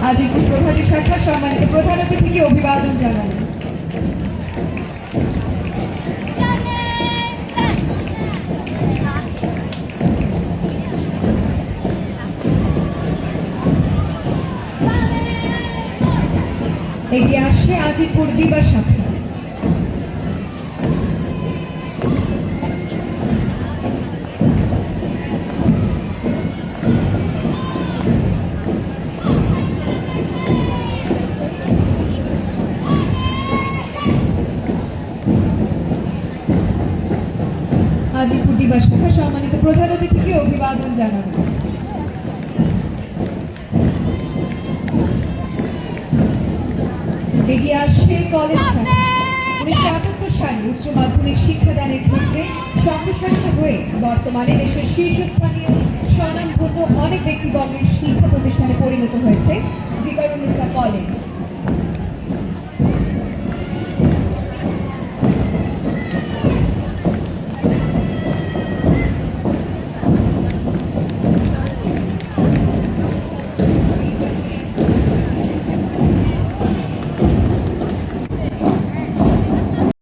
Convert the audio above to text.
আজিপুর প্রভাতী শাখা সম্মানিত প্রধান অতিথিকে অভিবাদন জানালেন। এগিয়ে আসছে আজিপুর দিবা শাখা। আজিপুর দিবা শাখা সম্মানিত প্রধান অতিথিকে অভিবাদন জানাবেন। এগিয়ে আসছে কলেজ শাখা। 1978 সালে উচ্চ মাধ্যমিক শিক্ষাদানের ক্ষেত্রে সম্প্রসারিত হয়ে বর্তমানে দেশের শীর্ষস্থানীয় স্বনামধন্য অনেক ব্যক্তিবর্গের শিক্ষা প্রতিষ্ঠানে পরিণত হয়েছে দিবা রুন্নেসা কলেজ।